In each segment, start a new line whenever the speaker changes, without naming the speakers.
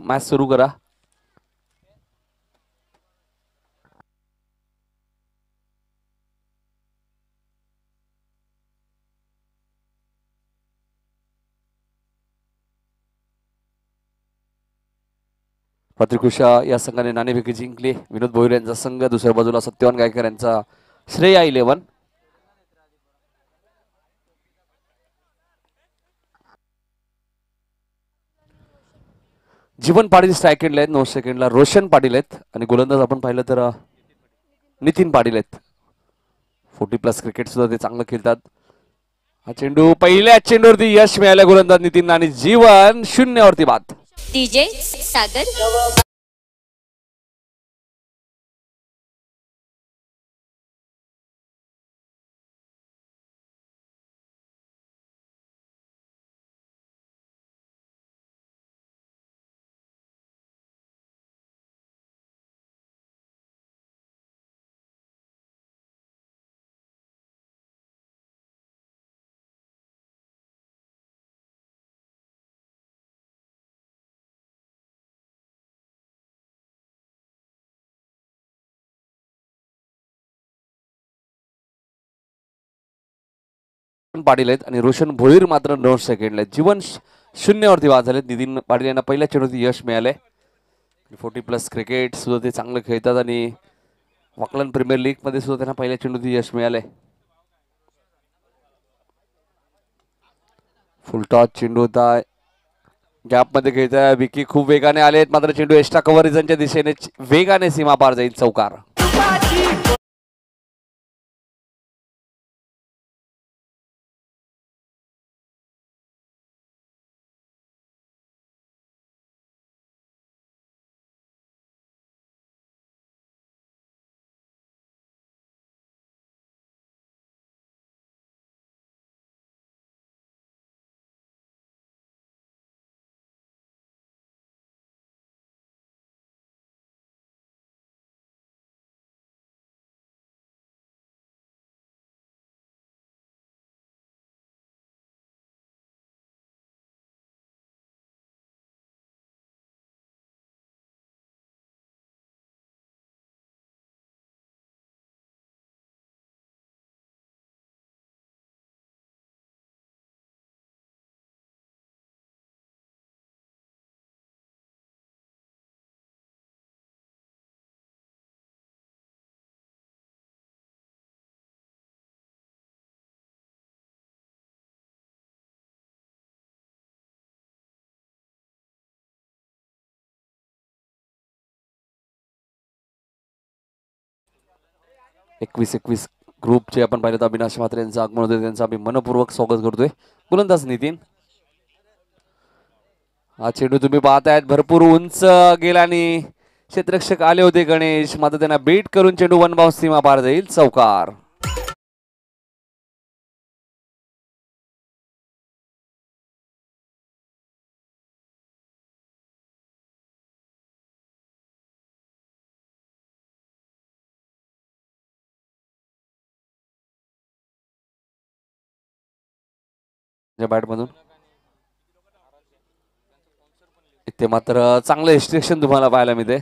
Match सुरू करा. पत्रिकृषा या संघाने नाणेफेकी जिंकली. विनोद भोईर यांचा संघ, दुसऱ्या बाजूला सत्यवान गायकर यांचा श्रेया 11. जीवन पाटील स्ट्राईक एंडला आहेत. 9 सेकंडला रोशन पाटील आहेत आणि गोलंदाज आपण पाहिलं तर नितीन पाटील आहेत. 40+ क्रिकेट सुद्धा ते चांगलं खेळतात. हा चेंडू पहिल्या चेंडूवरती यश मिळालं गोलंदाज नितीन आणि जीवन 0वरती बाद.
डीजे सागर
पाटील आहेत आणि रोशन भोईर मात्र 9 सेकंडला आहेत. जीवन 0वरती बाद झालेत. नितीन पाटील यांना पहिल्या चेंडूवरती यश मिळालंय. 40+ क्रिकेट सुद्धा ते चांगलं खेळतात आणि ऑकलंड प्रीमियर लीग मध्ये सुद्धा त्यांना पहिल्या चेंडूवरती यश मिळालंय. फुल टॉस चेंडू होता. गॅप मध्ये खेळताय विकी खूप वेगाने आलेत मात्र चेंडू एक्स्ट्रा कव्हरेजच्या दिशेने वेगाने सीमा पार जाईल. चौकार. एकवीस ग्रुपचे आपण पाहिलं तर अविनाश म्हात्रे यांचं आगमन होतं. त्यांचं आम्ही मनपूर्वक स्वागत करतोय. गोलंदाज नितीन. हा चेंडू तुम्ही पाहतायत भरपूर उंच गेला आणि क्षेत्ररक्षक आले होते गणेश मात्र त्यांना बीट करून चेंडू वन बाउन्स सीमा पार जाईल. चौकार. बॅट मधून इथे मात्र चांगलं रिस्ट्रिक्शन तुम्हाला पाहायला मिळते.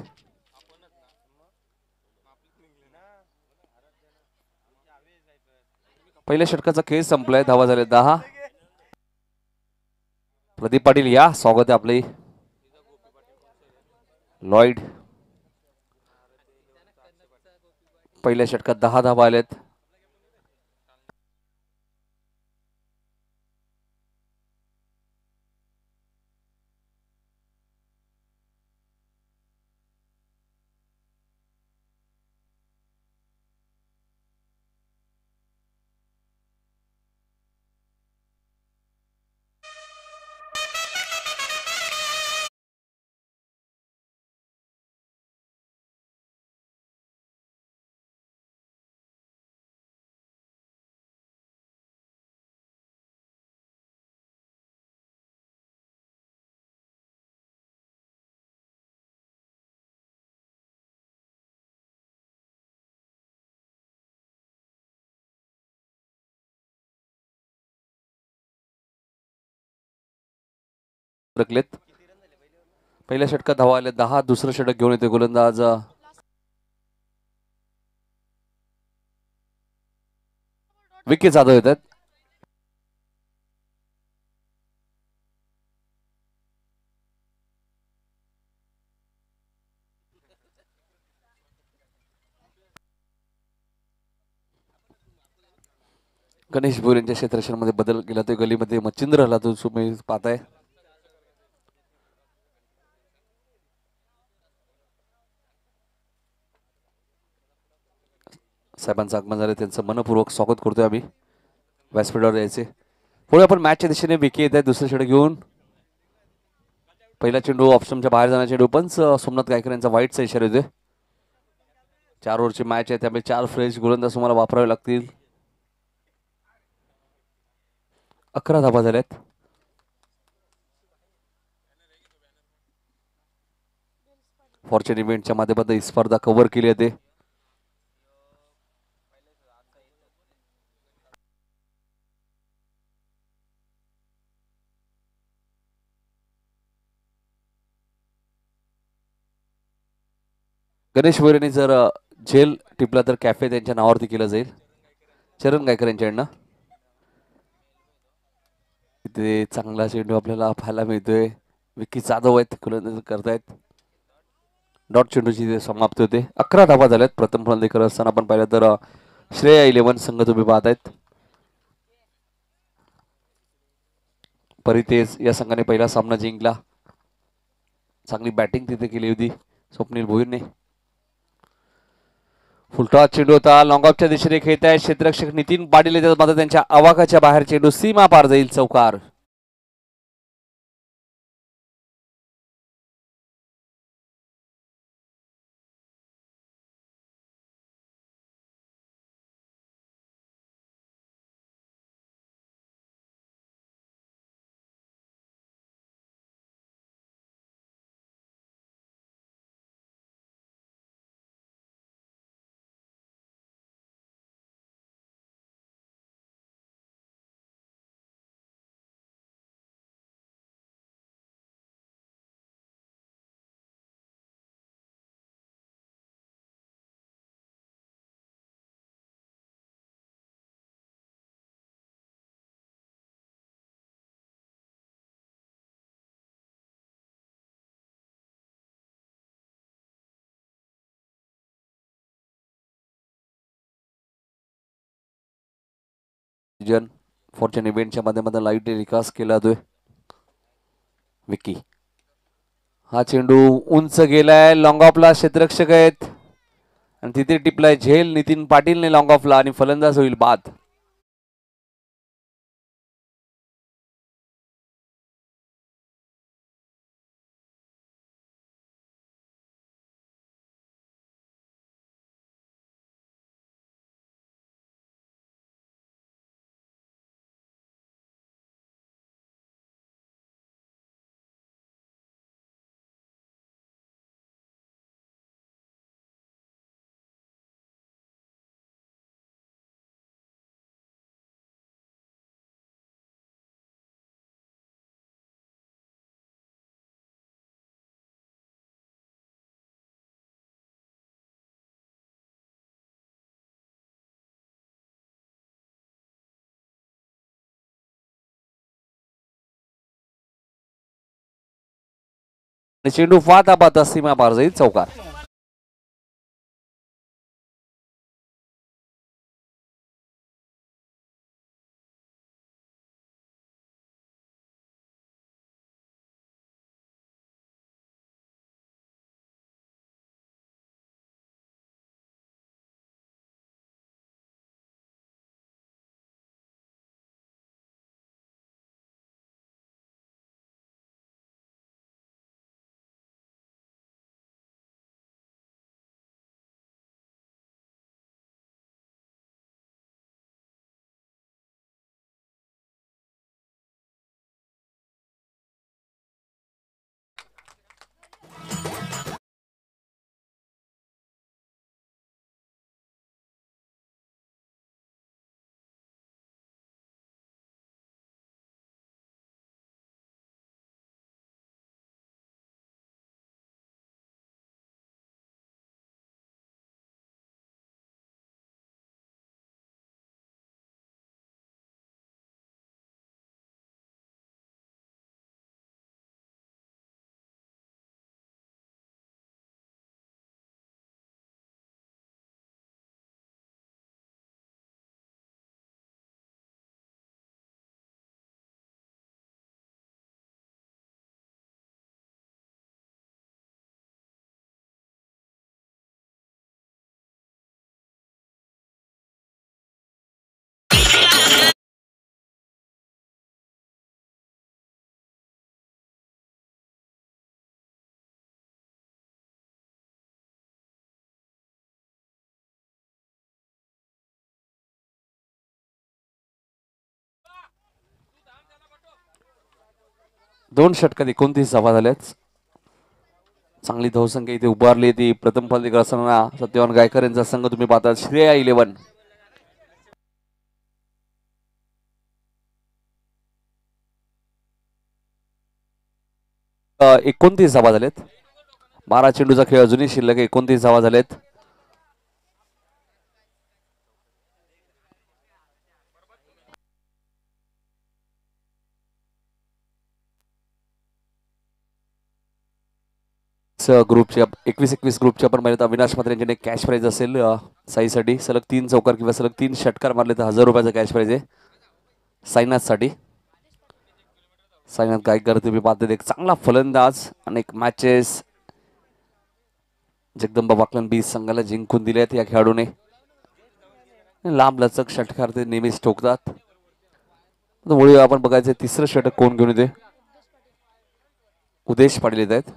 पहिल्या षटकाचा खेळ संपलाय. धावा झाले 10. प्रदीप पाटील या स्वागत आहे आपले. लॉइड पहिल्या षटकात 10 धावा आल्यात. पहिल्या षटकात धावा आल्या 10, दुसरं षटक घेऊन येते गोलंदाज विकी जाधव येतात. गणेश भोईर यांच्या क्षेत्ररक्षणामध्ये बदल केला तो गलीमध्ये मच्छिंद्र हल्ला तो तुम्ही पाहताय. साहेबांचं आगमन झालं, त्यांचं मनपूर्वक स्वागत करतोय आम्ही. व्यासपीठावर यायचे. पुढे आपण मॅचच्या दिशेने विकी येत आहे दुसरं षटक घेऊन. पहिला चेंडू ऑप्शनच्या बाहेर जाण्याचा चेंडू पण सोमनाथ गायकर यांचा वाईटचा इशारा येतोय. 4 ओव्हरची मॅच आहे त्यामुळे 4 फ्रेश गोलंदाज तुम्हाला वापरावे लागतील. 11 धाबा झाल्यात. फॉर्च्युन इव्हेंटच्या माध्यमातून ही स्पर्धा कव्हर केली जाते. गणेश भोईर जर झेल टिपला तर कॅफे त्यांच्या नावावरती केलं जाईल. चरण गायकर यांच्याकडनं इथे चांगला चेंडू आपल्याला पाहायला मिळतोय. विकी जाधव आहेत गोलंदाजी करतायत. डॉट चेंडूची समाप्ती होते. 11 धावा झाल्यात. प्रथम फलंदाजी करत असताना आपण पाहिलं तर श्रेया 11 संघ तुम्ही पाहतायत. परितेज या संघाने पहिला सामना जिंकला. चांगली बॅटिंग तिथे केली होती स्वप्नील भोईरने. फुलटॉस चेंडू होता. लॉंग ऑफच्या दिशेने खेळत आहे क्षेत्ररक्षक नितीन पाटील येतात मात्र त्यांच्या आवाकाच्या बाहेर चेंडू सीमा पार जाईल. चौकार. फॉर्च्युन इव्हेंटच्या माध्यमातून लाईट विकास केला जातोय. विकी हा चेंडू उंच गेलाय. लॉंग ऑफला क्षेत्ररक्षक आहेत आणि तिथे टिपलाय झेल नितीन पाटीलने लॉंग ऑफला आणि फलंदाज होईल बाद. चेंडू फाता पाता सीमा पार जाईल. चौकार. 2 षटकात 29 धावा झाल्यात. चांगली धावसंख्या इथे उभारली. ती प्रथम फलंदाजी असताना सत्यवान गायकर यांचा संघ तुम्ही पाहता श्रेया 11. अ, 29 धावा झालेत. 12 चेंडूचा खेळ अजूनही शिल्लक. 29 धावा झालेत. ग्रुपच्या 21-21 ग्रुपच्या आपण पाहिलं तर अविनाश मात्र यांच्याकडे कॅश प्राइज असेल साईसाठी. सलग 3 चौकार किंवा सलग 3 षटकार मारले तर 1000 रुपयाचा कॅश प्राइज आहे साईनाथसाठी. साईनाथ गायकर तुम्ही पाहतात एक चांगला फलंदाज. अनेक मॅचेस जगदंबा वाकलन बी संघाला जिंकून दिलेत या खेळाडूने. लांब लचक षटकार ते नेहमीच ठोकतात. मुळे आपण बघायचं तिसरं षटक कोण घेऊन येते. उदेश पाटील येत आहेत.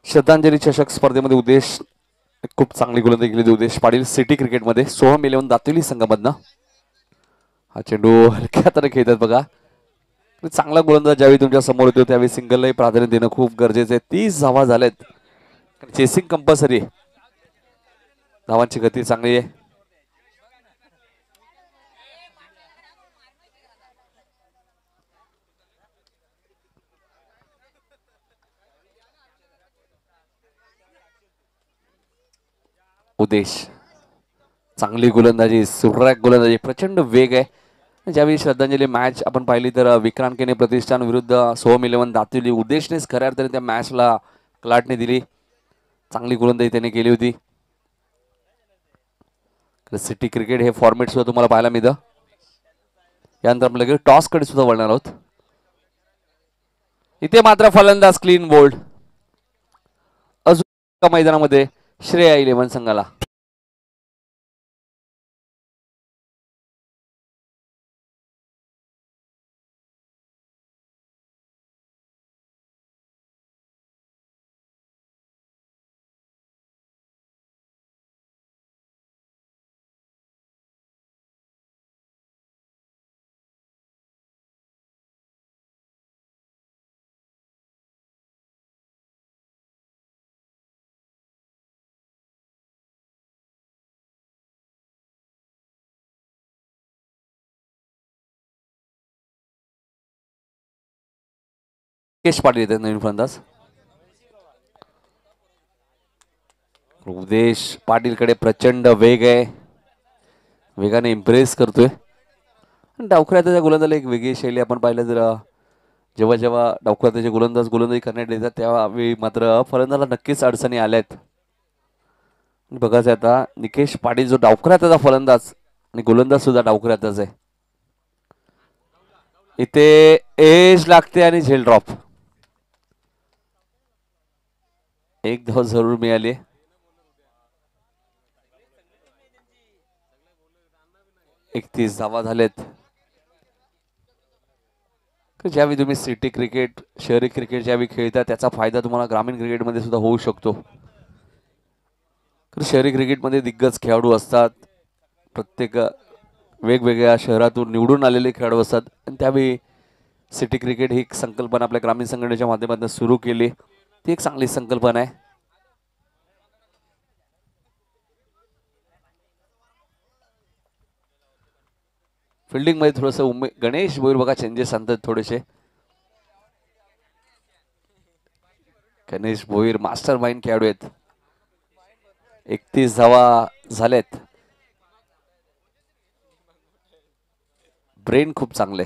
श्रद्धांजली चषक स्पर्धेमध्ये उदेश खूप चांगली गोलंदाजी केली. उदेश पाटील सिटी क्रिकेटमध्ये सोहम 11 दातिवली संघामधनं. हा चेंडू हलक्या हाताने खेळतात बघा. चांगला गोलंदाज ज्यावेळी तुमच्या समोर येतो त्यावेळी सिंगललाही प्राधान्य देणं खूप गरजेचं आहे. 30 धावा झाल्यात. Chasing compulsory. धावांची गती चांगली आहे. उदेश चांगली गोलंदाजी. सुरेख गोलंदाजी. प्रचंड वेग आहे. ज्यावेळी श्रद्धांजली मॅच आपण पाहिली तर विक्रांत केने प्रतिष्ठान विरुद्ध सोहम 11 दातिवली. उदेशनेच खऱ्या अर्थाने त्या मॅचला कलाटणी दिली. चांगली गोलंदाजी त्याने केली होती. सिटी क्रिकेट हे फॉर्मेट सुद्धा तुम्हाला पाहायला मिळतं. यानंतर आपण लगेच टॉस कडे सुद्धा वळणार आहोत. इथे मात्र फलंदाज क्लीन बोल्ड. अजून मैदानामध्ये श्रेया 11 संघाला. निकेश पाटील येतात नवीन फलंदाज. उदेश पाटीलकडे प्रचंड वेग आहे. वेगाने इम्प्रेस करतोय. डावखऱ्याच्या गोलंदाजीला एक वेगळी शैली आपण पाहिलं तर जेव्हा जेव्हा डावखऱ्याचे गोलंदाज गोलंदाजी करण्यात येतात त्यावेळी मात्र फलंदाजाला नक्कीच अडचणी आल्यात. बघायचं आता निकेश पाटील जो डावखऱ्याचा फलंदाज आणि गोलंदाज सुद्धा डावखऱ्याचाच आहे. इथे एज लागते आणि झेल ड्रॉप. एक धाव जरूर मिळाली. एकतीस धावा झालेत. ज्यावेळी तुम्ही सिटी क्रिकेट शहरी क्रिकेट ज्यावेळी खेळता त्याचा फायदा तुम्हाला ग्रामीण क्रिकेटमध्ये सुद्धा होऊ शकतो. शहरी क्रिकेटमध्ये दिग्गज खेळाडू असतात. प्रत्येक वेगवेगळ्या शहरातून निवडून आलेले खेळाडू असतात. आणि त्यावेळी सिटी क्रिकेट ही एक संकल्पना आपल्या ग्रामीण संघटनेच्या माध्यमातून सुरू केली. ती एक चांगली संकल्पना आहे. फिल्डिंग मध्ये थोडस गणेश भोईर बघा चेंजेस आणतात थोडेसे. गणेश भोईर मास्टर माइंड खेळाडू आहेत. 31 धावा झालेत. ब्रेन खूप चांगले.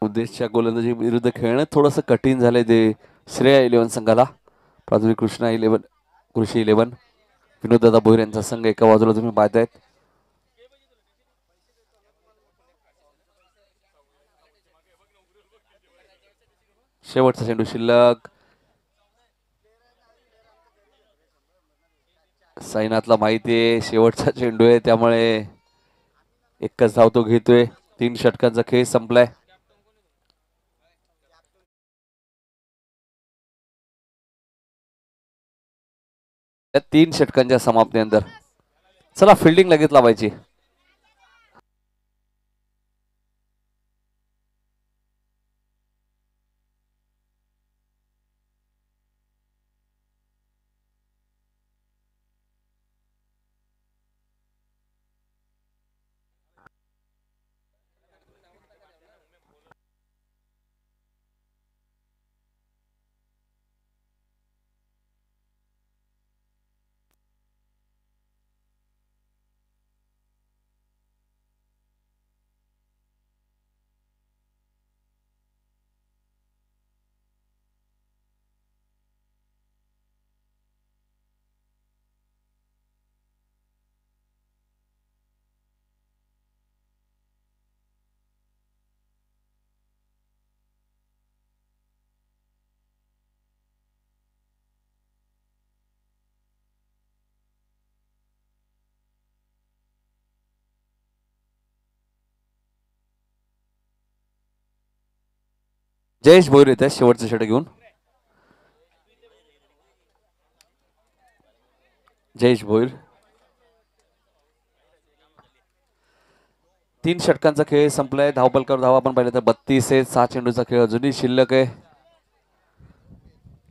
उद्देशच्या गोलंदाजी विरुद्ध खेळणं थोडंसं कठीण झालंय ते श्रेया 11 संघाला. प्राथमिक कृष्णा 11 कृषी 11 विनोददादा भोईर यांचा संघ एका बाजूला तुम्ही पाहतायत. शेवटचा चेंडू शिल्लक. साईनाथला माहिती आहे शेवटचा चेंडू आहे, त्यामुळे एकच धाव तो घेतोय. 3 षटकांचा खेळ संपलाय. त्या 3 षटकांच्या समाप्तीनंतर चला फिल्डिंग लगेच लावायची. जयेश भोईर येत आहे शेवटचं षटक घेऊन. जयेश भोईर. 3 षटकांचा खेळ संपलाय. धावपलकावर धावा आपण पाहिलं तर 32 आहे. 6 चेंडूचा खेळ अजूनही शिल्लक आहे.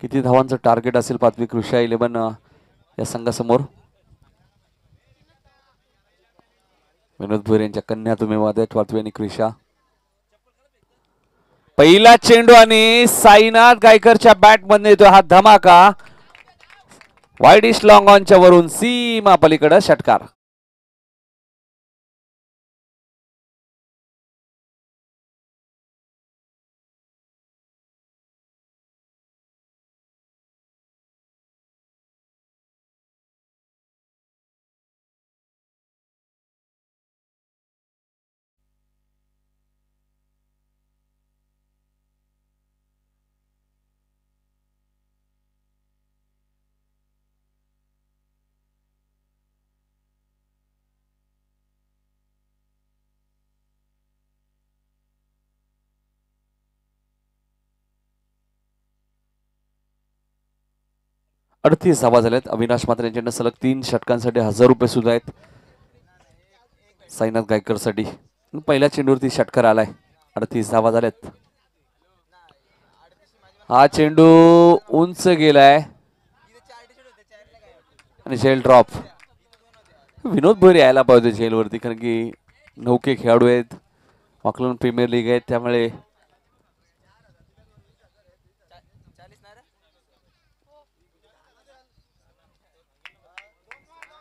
किती धावांचं टार्गेट असेल पाथवी कृषा 11 या संघासमोर. विनोद भोईर यांच्या कन्या तुम्ही वादत पाथवी आणि कृषा. पहिला चेंडू आणि साईनाथ गायकरच्या बॅट मध्ये येतो हा धमाका. वाईडिश लॉंग ऑनच्या वरून सीमा पलीकडे षटकार. अडतीस धावा झाल्यात. अविनाश मात्र यांच्याकडे सलग 3 षटकांसाठी 1000 रुपये सुद्धा आहेत साईनाथ गायकर साठी. पहिल्या चेंडूवरती षटकार आलाय. 38 धावा झाल्यात. हा चेंडू उंच गेलाय आणि झेल ड्रॉप. विनोद भोईर यायला पाहिजे झेलवरती, कारण की नौके खेळाडू आहेत, ऑकलंड प्रीमियर लीग आहेत, त्यामुळे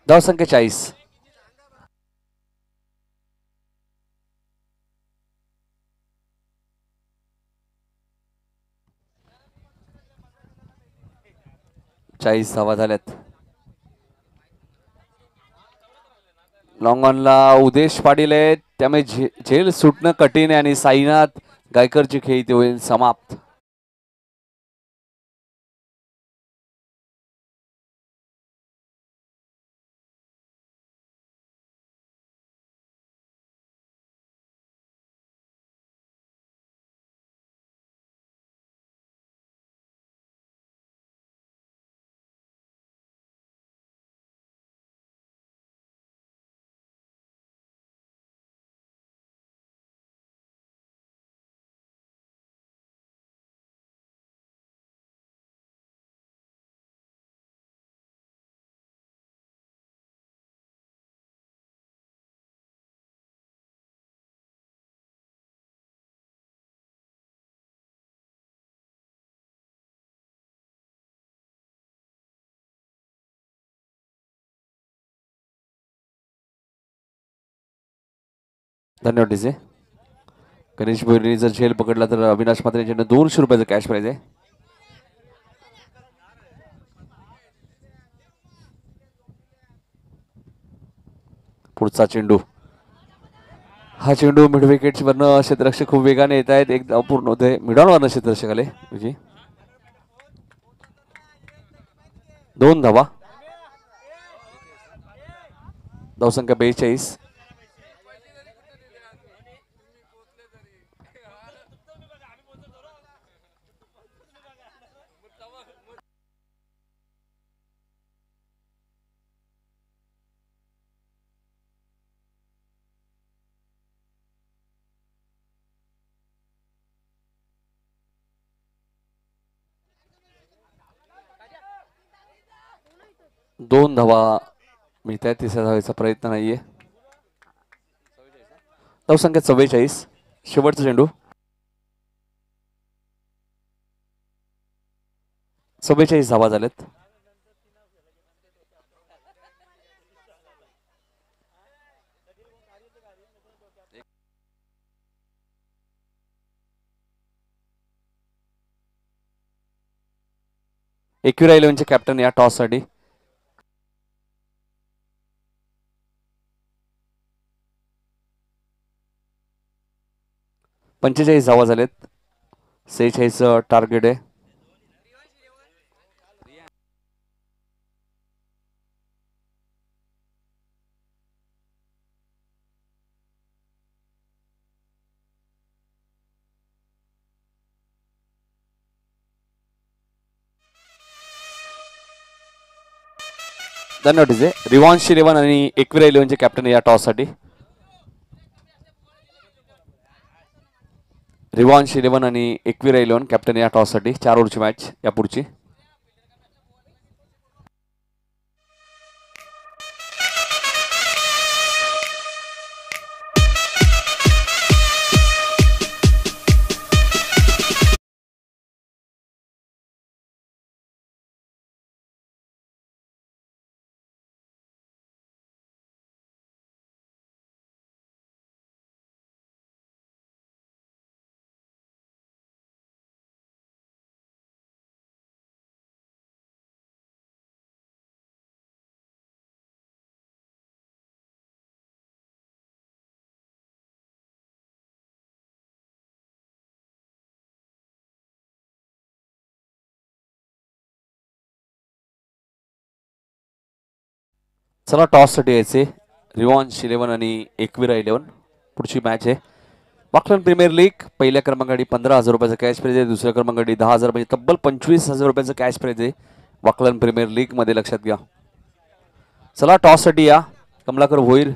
धावसंख्या 40. धावा झाल्यात. लॉंग ऑनला उदेश पाटील आहेत, त्यामुळे झेल सुटणं कठीण आहे आणि साईनाथ गायकरची खेळी ते होईल समाप्त. धन्यवाद डीजे. गणेश भोईरनी जर झेल पकडला तर अविनाश मात्र यांच्याकडे 200 रुपयाचं कॅश प्राइज आहे. पुढचा चेंडू. हा चेंडू मिड विकेट वरनं क्षेत्ररक्षक खूप वेगाने येत आहेत. एक धाव पूर्ण होते. मिडॉन वरनं क्षेत्ररक्षक आले. 2 धावा. धावसंख्या 42. दोन धावा मिळत आहेत. तिसऱ्या धावेचा प्रयत्न नाहीये. धावसंख्या 44. शेवटचा चेंडू. 44 धावा झाल्यात. एकविरा 11चे कॅप्टन या टॉस साठी. पंचेचाळीस धावा झालेत. 46 टार्गेट आहे. धन्यवाद डीजे. रिवांश 11 आणि एकविरा 11चे कॅप्टन या टॉस साठी. रिवांश 11 आणि एकविरा 11 कॅप्टन या टॉस साठी. 4 ओव्हरची मॅच या पुढची. चला टॉस साठी यायचे. रिवांश 11 आणि एकविरा 11 पुढची मॅच आहे. वाकलन प्रीमियर लीग. पहिल्या क्रमांकासाठी 15,000 रुपयाचं कॅश प्राइज आहे. दुसऱ्या क्रमांकासाठी 10,000 म्हणजे तब्बल 25,000 रुपयाचं कॅश प्राइज आहे वाकलन प्रीमियर लीग मध्ये. लक्षात घ्या. चला टॉस साठी या. कमलाकर भोईर.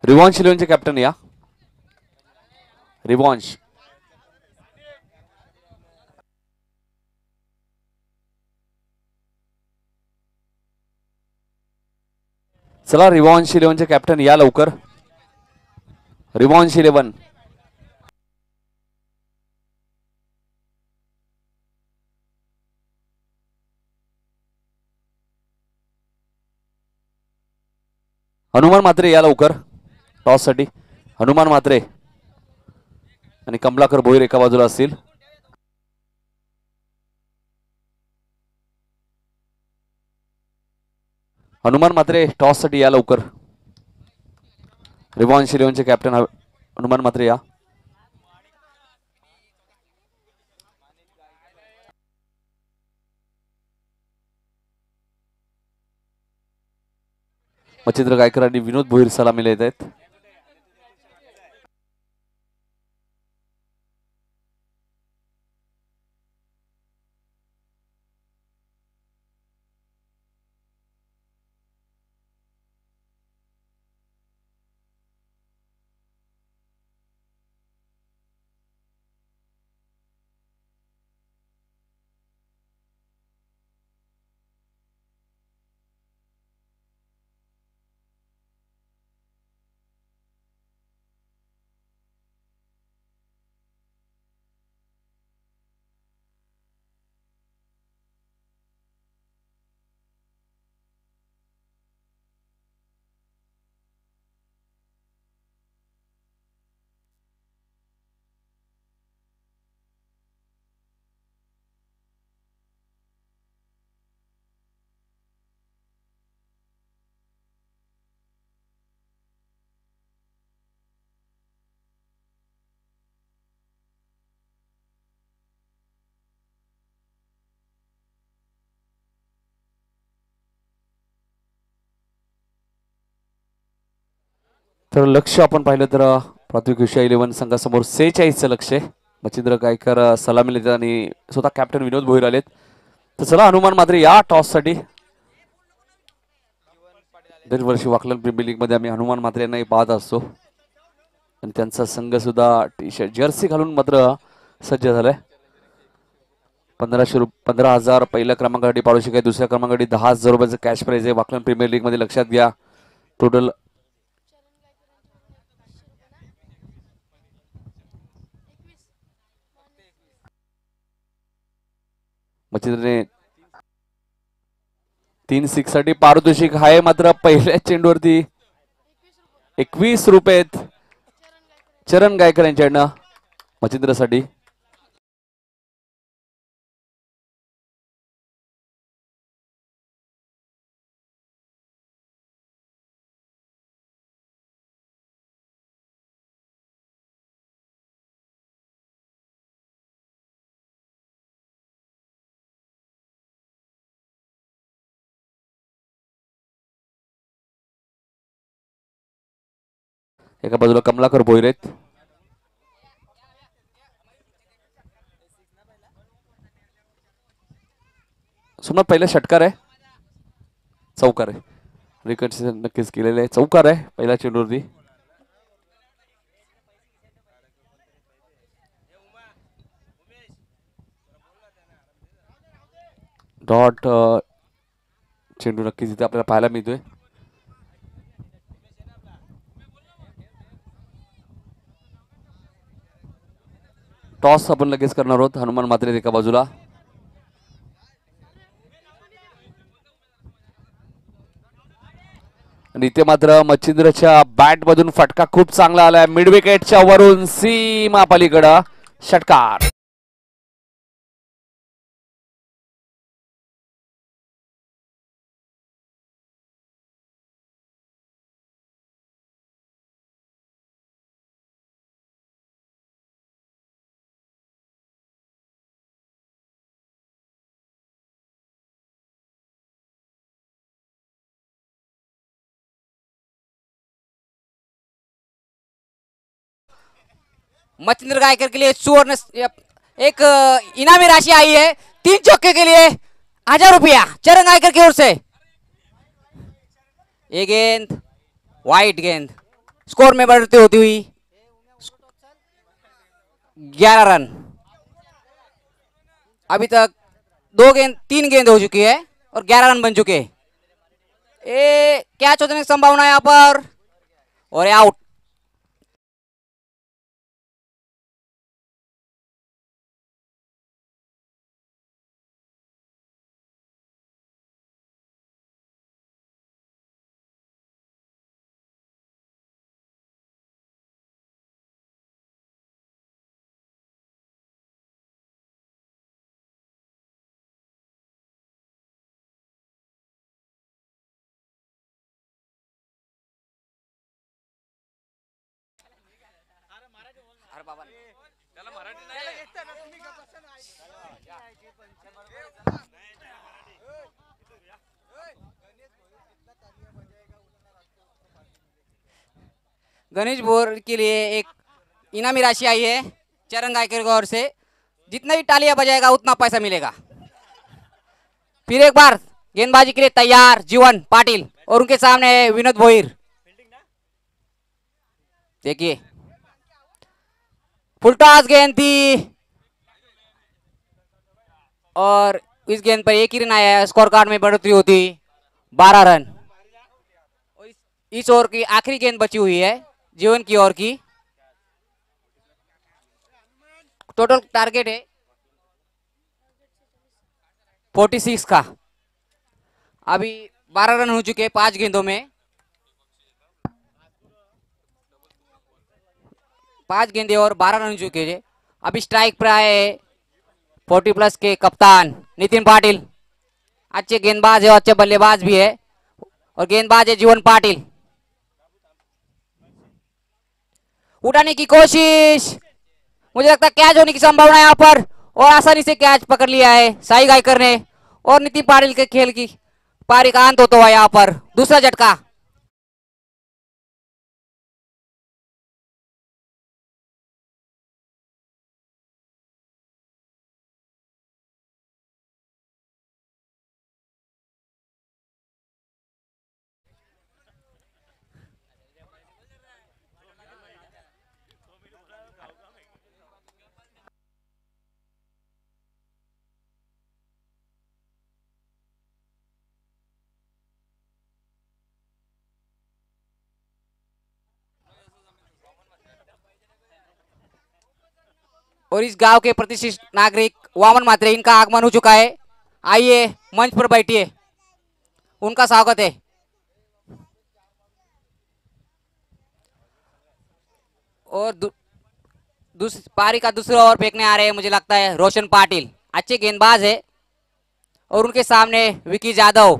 रिवांश 11चे कॅप्टन या. रिवांश. चला रिवांश 11चे कॅप्टन या लवकर. रिवांश 11. हनुमान म्हात्रे या लवकर टॉस साठी. हनुमान म्हात्रे आणि कमलाकर भोईर एका बाजूला असतील. हनुमान म्हात्रे टॉस साठी या लवकर. रिवांश 11चे कॅप्टन हनुमान म्हात्रे या. मच्छिंद्र गायकर आणि विनोद भोईर सलामीला येत आहेत. तर लक्ष आपण पाहिलं तर प्राथमिक विषय 11 संघासमोर 46चं लक्ष आहे. मच्छिंद्र गायकर सलामी देतात आणि स्वतः कॅप्टन विनोद भोईर आलेत. तर चला हनुमान मात्रे या टॉस साठी. दरवर्षी वाकलन प्रीमियर लीग मध्ये आम्ही हनुमान मात्रे यांनाही पाहत असतो आणि त्यांचा संघ सुद्धा टी शर्ट जर्सी घालून मात्र सज्ज झालाय. 15,000 पहिल्या क्रमांकासाठी पाडोशी काय, दुसऱ्या क्रमांकासाठी 10,000 रुपयाचं कॅश प्राइज आहे वाकलन प्रीमियर लीग मध्ये. लक्षात घ्या टोटल मच्छिंद्रने 3 6 साठी पारितोषिक आहे. मात्र पहिल्या चेंडूवरती 21 रुपये चरण गायकर यांच्याकडनं मच्छिंद्रसाठी. एका बाजूला कमलाकर भोईर आहेत. सुमत पहिला षटकार आहे, चौकार आहे. रिकन्सिडर नक्कीच केलेलं आहे. चौकार आहे पहिल्या चेंडूवरती. डॉट चेंडू नक्कीच इथे आपल्याला पाहायला मिळतोय. टॉस आपण लगेच करणार आहोत. हनुमान मात्रे एका बाजूला. आणि इथे मात्र मच्छिंद्रच्या बॅट मधून फटका खूप चांगला आलाय. मिड विकेटच्या वरून सीमा पलीकडं षटकार.
मच्छिंद्र गायकर के लिए सुवर्ण एक इनामी राशि आई है 3 चौके के लिए 1,000 रुपया चरण गायकर की ओर से. ये गेंद वाइट गेंद स्कोर में बढ़ती होती हुई 11 रन. अभी तक 3 गेंद हो चुकी है और 11 रन बन चुके. कैच होने की संभावना है यहाँ पर और आउट. गणेश बोर के लिए एक इनामी राशि आई है चरण गायकर की ओर से. जितना भी तालियां बजाएगा उतना पैसा मिलेगा. फिर एक बार गेंदबाजी के लिए तैयार जीवन पाटिल और उनके सामने है विनोद भोईर. देखिए फुलटॉस गेंद थी और इस गेंद पर एक ही रन आया है. स्कोर कार्ड में बढ़ोतरी होती 12 रन. इस ओवर की आखिरी गेंद बची हुई है जीवन की ओर की. टोटल टारगेट है 46 का. अभी 12 रन हो चुके हैं 5 गेंदों में. 5 गेंदे और 12 रन हो चुके हैं. अभी स्ट्राइक पर आए 40+ के कप्तान नितिन पाटिल. अच्छे गेंदबाज है, अच्छे बल्लेबाज भी है और गेंदबाज है जीवन पाटिल. उठाने की कोशिश, मुझे लगता है कैच होने की संभावना है यहाँ पर और आसानी से कैच पकड़ लिया है साई गायकर ने और नितिन पाटिल के खेल की पारी का अंत होता हुआ यहाँ पर दूसरा झटका. और इस गांव के प्रतिष्ठित नागरिक वामन मात्रे, इनका आगमन हो चुका है। आइए मंच पर बैठिए, उनका स्वागत है। और पारी का दूसरा ओवर फेंकने आ रहे हैं, मुझे लगता है रोशन पाटिल, अच्छे गेंदबाज है। और उनके सामने विकी यादव,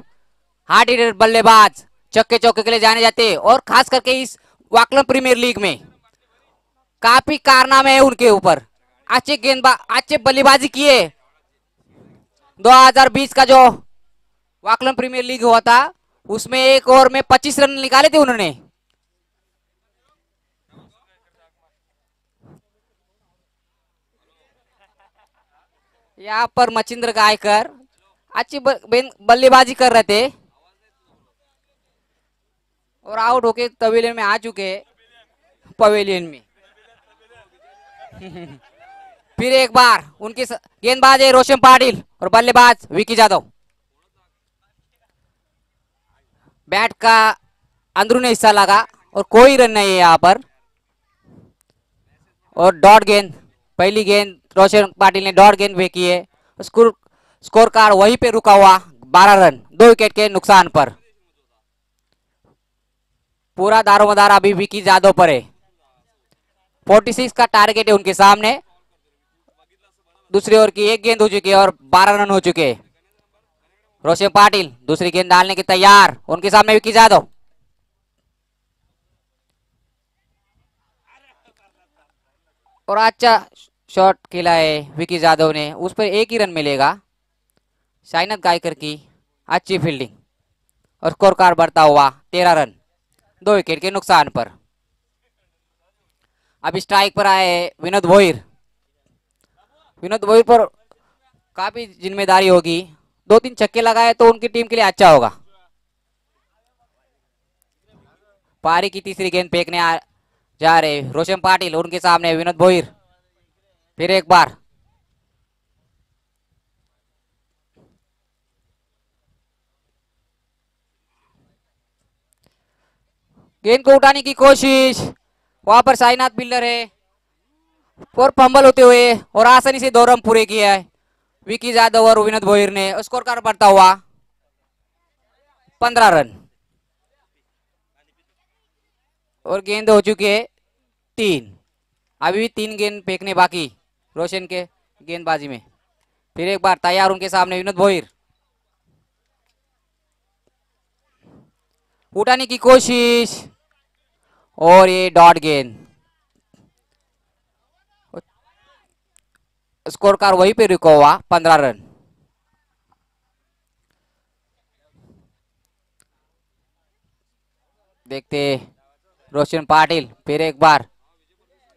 हार्ड हिटर बल्लेबाज, चक्के चौके के लिए जाने जाते हैं। और खास करके इस वाकलम प्रीमियर लीग में काफी कारनामे है उनके ऊपर। अच्छे गेंदबाज, अच्छे बल्लेबाजी किए। 2020 का जो वाकलम प्रीमियर लीग हुआ था उसमें एक ओवर में 25 रन निकाले थे उन्होंने। यहाँ पर मचिंद्र गायकर अच्छी बल्लेबाजी कर रहे थे और आउट होके पवेलियन में आ चुके हैं, पवेलियन में। फिर एक बार उनके गेंदबाज है रोशन पाटिल और बल्लेबाज विकी यादव। बैट का अंदरूनी हिस्सा लगा और कोई रन नहीं है यहाँ पर। और डॉट गेंद, पहली गेंद रोशन पाटिल ने डॉट गेंद फेंकी है। स्कोर कार्ड वहीं पे रुका हुआ, 12 रन 2 विकेट के नुकसान पर। पूरा दारोमदार अभी विकी यादव पर है। 46 का टारगेट है उनके सामने। दूसरी ओवर की एक गेंद हो चुकी है और 12 रन हो चुके हैं। रोशन पाटिल दूसरी गेंद डालने के तैयार, उनके सामने विकी यादव। और अच्छा शॉट खेला है विकी यादव ने, उस पर एक ही रन मिलेगा। साइनाथ गायकर की अच्छी फील्डिंग और स्कोर कार्ड बढ़ता हुआ 13 रन 2 विकेट के नुकसान पर। अभी स्ट्राइक पर आए विनोद भोईर। विनोद भोईर पर काफी जिम्मेदारी होगी, 2-3 छक्के लगाए तो उनकी टीम के लिए अच्छा होगा। पारी की तीसरी गेंद फेंकने जा रहे रोशन पाटिल, उनके सामने विनोद भोईर। फिर एक बार गेंद को उठाने की कोशिश, वहां पर साईनाथ बिल्डर है और फंबल होते हुए और आसानी से 2 रन पूरे किया है विकी यादव और विनोद भोईर ने। स्कोर कार्ड बढ़ता हुआ 15 रन। और गेंद हो चुकी है 3। अभी भी 3 गेंद फेंकने बाकी रोशन के गेंदबाजी में। फिर एक बार तैयार, उनके सामने विनोद भोईर। उठाने की कोशिश और ये डॉट गेंद। स्कोर कार्ड वहीं पे रुका हुआ 15 रन। देखते रोशन पाटिल फिर एक बार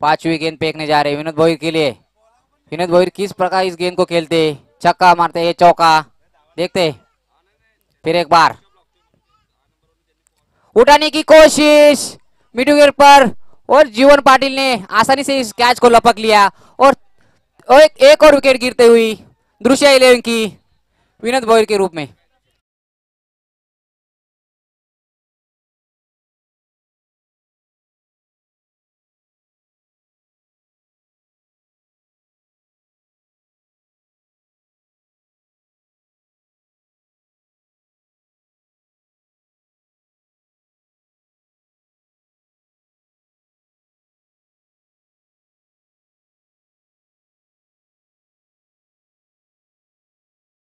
5वीं गेंद फेंकने जा रहे विनोद भोईर के लिए। विनोद भोईर किस प्रकार इस गेंद को खेलते, छक्का मारते हैं, चौका, देखते। फिर एक बार उठाने की कोशिश मिड विकेट पर और जीवन पाटिल ने आसानी से इस कैच को लपक लिया। और एक और विकेट गिरते हुई दृश्य 11 की विनोद भोईर के रूप में।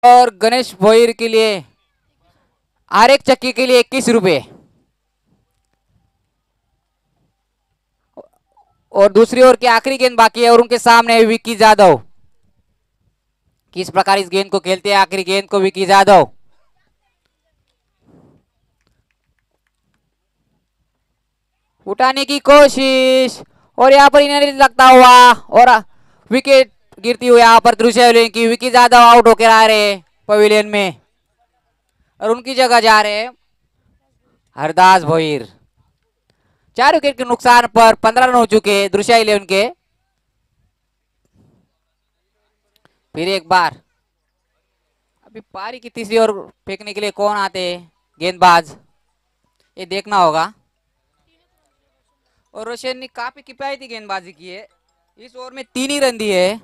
और गणेश भोईर के लिए हर एक चक्की के लिए 21 रुपए। और दूसरी ओर की आखिरी गेंद बाकी है और उनके सामने है विकी यादव। किस प्रकार इस गेंद को खेलते हैं आखिरी गेंद को विकी यादव। उठाने की कोशिश और यहाँ पर इन्हें लगता हुआ और विकेट गिरती हुई यहाँ पर दृश्य की विकी यादव आउट होकर आ रहे पवेलियन में और उनकी जगह जा रहे हरदास भोईर। 4 विकेट के नुकसान पर 15 रन हो चुके दृश्य 11 के। फिर एक बार अभी पारी की तीसरी ओर फेंकने के लिए कौन आते गेंदबाज, ये देखना होगा। और रोशन ने काफी किफायती गेंदबाजी की है, इस ओवर में 3 ही रन दिए।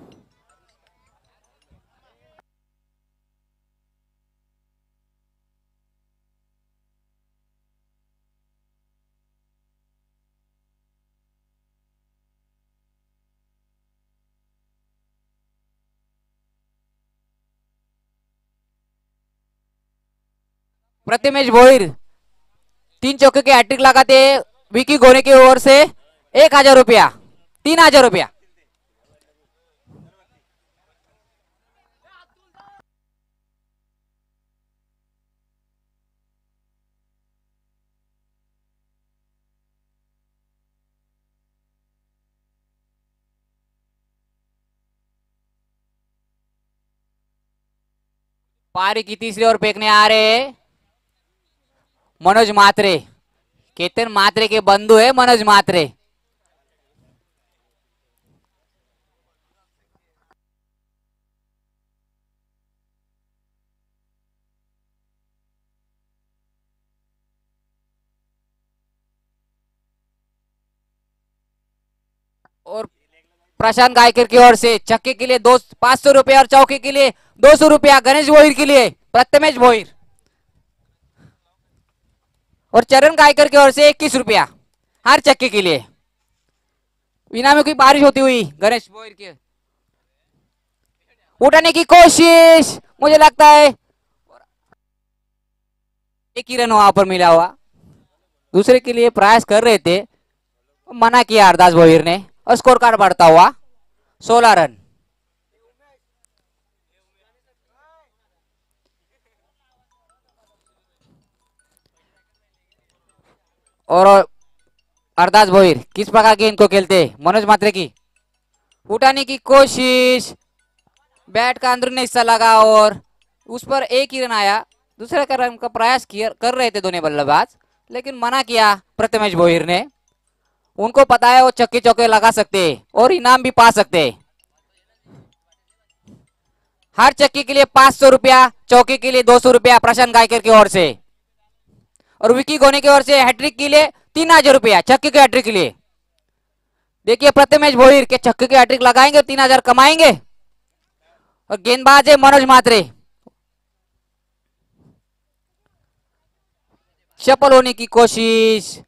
प्रथमेश भोईर 3 चौके के हैट्रिक लगाते विकी गोने की ओर से 1,000 रुपया, 3,000 रुपया। पारी की तीसरी ओवर फेंकने आ रहे मनोज मात्रे। केतन मात्रे के बंधु है मनोज मात्रे। और प्रशांत गायकर की ओर से छक्के के लिए 500 रुपया और चौके के लिए 200 रुपया गणेश भोईर के लिए प्रथमेश भोईर। और चरण गायकर की ओर से 21 रुपया हर चक्के के लिए। इनामी की बारिश होती हुई गणेश भोईर के उठाने की कोशिश, मुझे लगता है एक ही रन वहां पर मिला हुआ। दूसरे के लिए प्रयास कर रहे थे, मना किया अरदास भोईर ने और स्कोर कार्ड बढ़ता हुआ 16 रन। और अरदास भोईर किस प्रकार गेंद को खेलते, मनोज मात्रे की उठाने की कोशिश, बैट का अंदरूनी हिस्सा लगा और उस पर एक ही रन आया। दूसरे का रन का प्रयास कर रहे थे दोनों बल्लेबाज, लेकिन मना किया प्रथमेश भोईर ने। उनको पता है वो चक्के चौके लगा सकते और इनाम भी पा सकते। हर चक्के के लिए 500 रुपया, चौके के लिए 200 रुपया प्रशांत गायकर की ओर से। और विकी गोने की ओर से हैट्रिक के लिए 3,000 रुपया चक्के के हैट्रिक के लिए। देखिए प्रथमेश भोईर के चक्के के हैट्रिक लगाएंगे 3,000 कमाएंगे। और गेंदबाज है मनोज मात्रे। सफल होने की कोशिश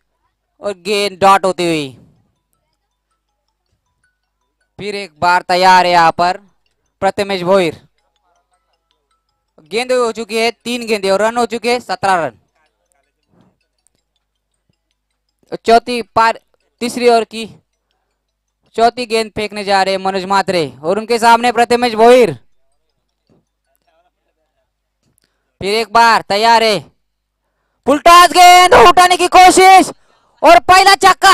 और गेंद डॉट होती हुई। फिर एक बार तैयार है यहां पर प्रथमेश भोईर। गेंद हो चुकी है 3 गेंदे और रन हो चुके हैं 17 रन। तीसरी ओवर की चौथी गेंद फेंकने जा रहे हैं मनोज मात्रे और उनके सामने प्रथमेश भोईर। फिर एक बार तैयार है, फुलटॉस गेंद उठाने की कोशिश और पहला चक्का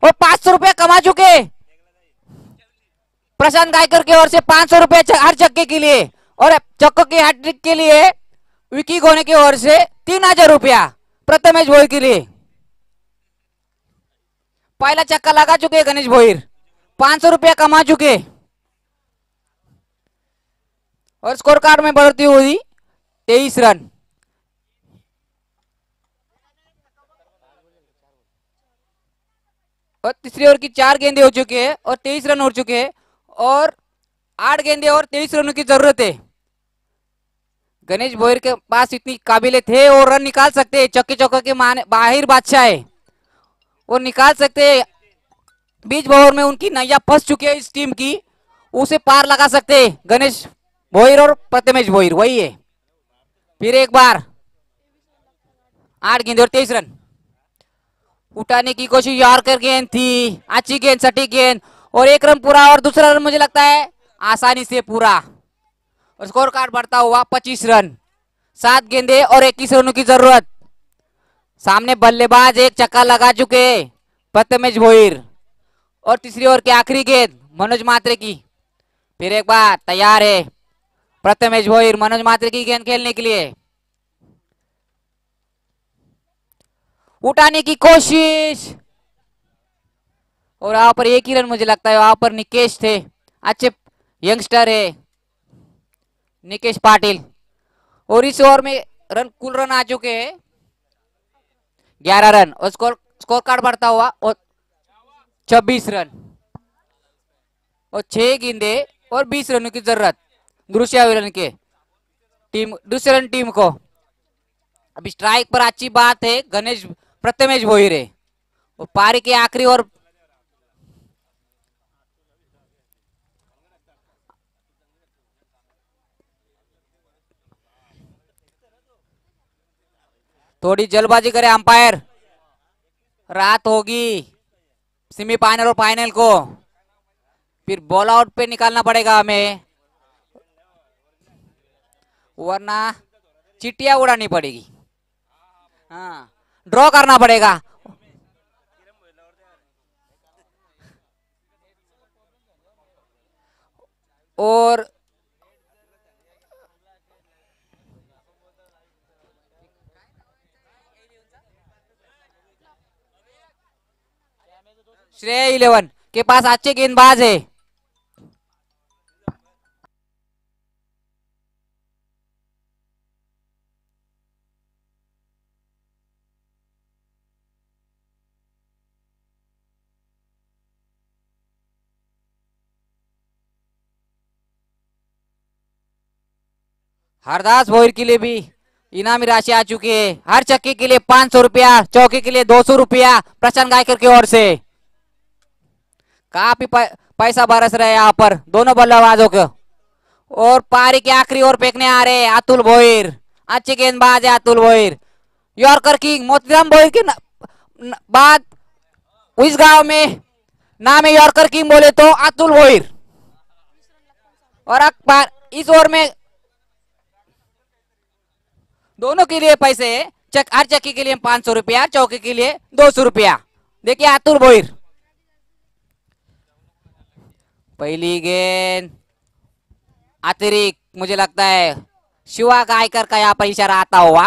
और 500 रुपया कमा चुके प्रशांत गायकर की ओर से। 500 रुपया हर चक्के के लिए और चक्कों की हैट्रिक के लिए विकी गोने की ओर से 3,000 रुपया प्रथमेश भोईर के लिए। पहला चक्का लगा चुके गणेश भोईर, 500 रुपया कमा चुके और स्कोर कार्ड में बढ़ती हुई 23 रन। और तीसरी ओवर की 4 गेंदे हो चुके हैं और 23 रन हो चुके हैं और 8 गेंदे और 23 रनों की जरूरत है। गणेश भोईर के पास इतनी काबिलियत है और रन निकाल सकते हैं। चक्के चौके के माहिर बादशाह है, वो निकाल सकते हैं। बीच ओवर में उनकी नैया फंस चुकी है इस टीम की, उसे पार लगा सकते हैं गणेश भोईर और प्रथमेश भोईर, वही है। फिर एक बार 8 गेंदे और 23 रन उठाने की कोशिश, यॉर्कर गेंद थी, अच्छी गेंद, सटीक गेंद और 1 रन पूरा और दूसरा रन मुझे लगता है आसानी से पूरा। और स्कोर कार्ड बढ़ता हुआ 25 रन। 7 गेंदे और 21 रनों की जरूरत। सामने बल्लेबाज एक चक्का लगा चुके प्रथमेश भोईर और तीसरी ओवर की आखिरी गेंद मनोज मात्रे की। फिर एक बार तैयार है प्रथमेश भोईर मनोज मात्रे की गेंद खेलने के लिए। उठाने की कोशिश और वहां पर एक ही रन मुझे लगता है, वहां पर निकेश थे, अच्छे यंगस्टर है निकेश पाटिल। और इस ओवर में कुल रन आ चुके हैं 11 रन और स्कोर कार्ड बढ़ता हुआ और 26 रन। और 6 गेंदे और 20 रनों की जरूरत दूसरे के टीम दूसरे रन टीम को। अभी स्ट्राइक पर अच्छी बात है गणेश प्रथमेश भोईरे और पारी के आखिरी और थोड़ी जल्दबाजी करे अंपायर। रात होगी सेमीफाइनल और फाइनल को, फिर बॉल आउट पे निकालना पड़ेगा हमें, वरना चिट्टियां उड़ानी पड़ेगी। हाँ, ड्रॉ करना पड़ेगा। और श्रेय 11 के पास अच्छे गेंदबाज है। हरदास भोईर के लिए भी इनामी राशि आ चुकी है। हर चक्के के लिए 500 रुपया, चौके के लिए 200 रुपया प्रशांत गायकर की ओर से। काफी पैसा बरस रहा है यहाँ पर दोनों बल्लेबाजों को। और पारी के आखिरी ओर फेंकने आ रहे अतुल भोईर, अच्छे गेंदबाज है अतुल भोईर। यॉर्कर किंग मोतीराम भोईर के बाद इस गांव में नाम है यॉर्कर किंग बोले तो अतुल भोईर। और अखबार इस ओवर में दोनों के लिए पैसे हर चक्की के लिए 500 रुपया, चौके के लिए 200 रुपया। देखिए अतुल भोईर, पहली गेंद अतिरिक्त, मुझे लगता है शिवा गायकर का यहाँ पर इशारा आता हुआ,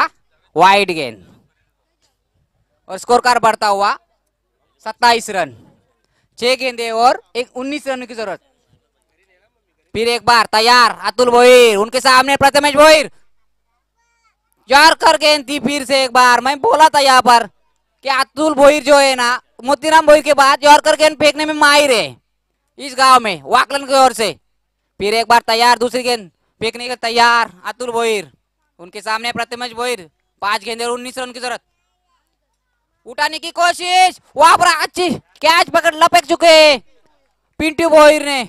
वाइड गेंद। और स्कोर कार्ड बढ़ता हुआ 27 रन, 6 गेंदे और 19 रन की जरूरत। फिर एक बार तैयार अतुल भोईर, उनके सामने प्रथमेश भोईर। यॉर्कर गेंद थी फिर से एक बार। मैं बोला था यहाँ पर कि अतुल भोईर जो है ना मोतीराम भोईर के बाद यॉर्कर गेंद फेंकने में माहिर है इस गांव में, वाकलन की ओर से। फिर एक बार तैयार, दूसरी गेंद फेंकने के तैयार अतुल भोईर, उनके सामने प्रथमेश भोईर। 5 गेंदे और 19 रन की जरूरत। उठाने की कोशिश, वहां पर अच्छी कैच पकड़ लपक चुके पिंटू भोईर ने।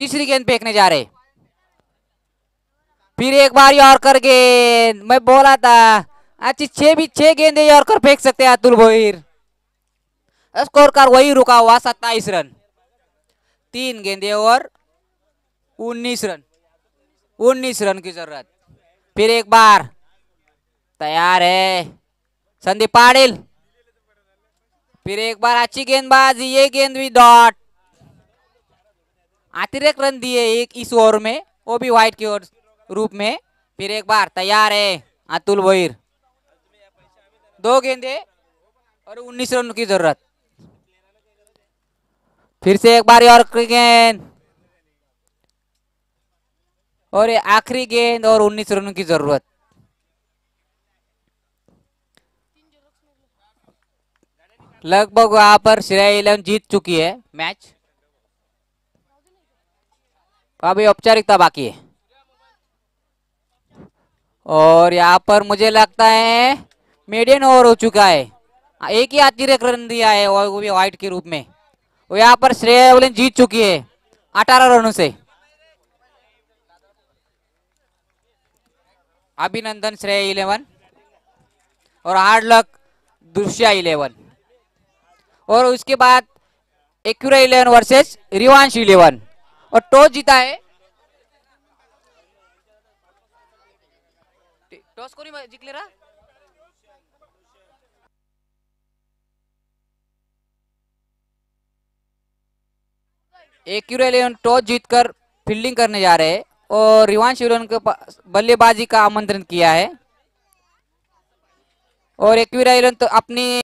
तीसरी गेंद फेंकने जा रहे। फिर एक बार यॉर्कर गेंद, मैं बोला था अच्छी 6 गेंदे यॉर्कर फेंक सकते हैं अतुल भोईर। स्कोर कार्ड वही रुका हुआ 27 रन, 3 गेंदे और 19 रन, 19 रन की जरूरत। फिर एक बार तैयार है संदीप पाटिल। फिर एक बार अच्छी गेंदबाजी, ये गेंद भी डॉट। अतिरिक्त रन दिए एक इस ओवर में, वो भी व्हाइट के रूप में। फिर एक बार तैयार है अतुल भोईर, 2 गेंदे और 19 रन की जरूरत। फिर से एक बार यॉर्कर गेंद और ये आखिरी गेंद और 19 रन की जरूरत। लगभग वहां पर श्रेय 11 जीत चुकी है मैच। अभी औपचारिकता बाकी है। और यहाँ पर मुझे लगता है मीडियम ओवर हो चुका है। एक ही अतिरिक्त रन दिया है और वो भी व्हाइट के रूप में। वो यहाँ पर श्रेय 11 जीत चुकी है 18 रनों से। अभिनंदन श्रेय 11 और हार्ड लक दुष्या 11। और उसके बाद एक्यूरा 11 वर्सेस रिवांश 11। और टॉस जीता है, टॉस कोणी जिंकले रा? एक्यूरा 11 टॉस जीतकर फील्डिंग करने जा रहे हैं और रिवांश 11 को बल्लेबाजी का आमंत्रण किया है और एक्यूरा 11 तो अपनी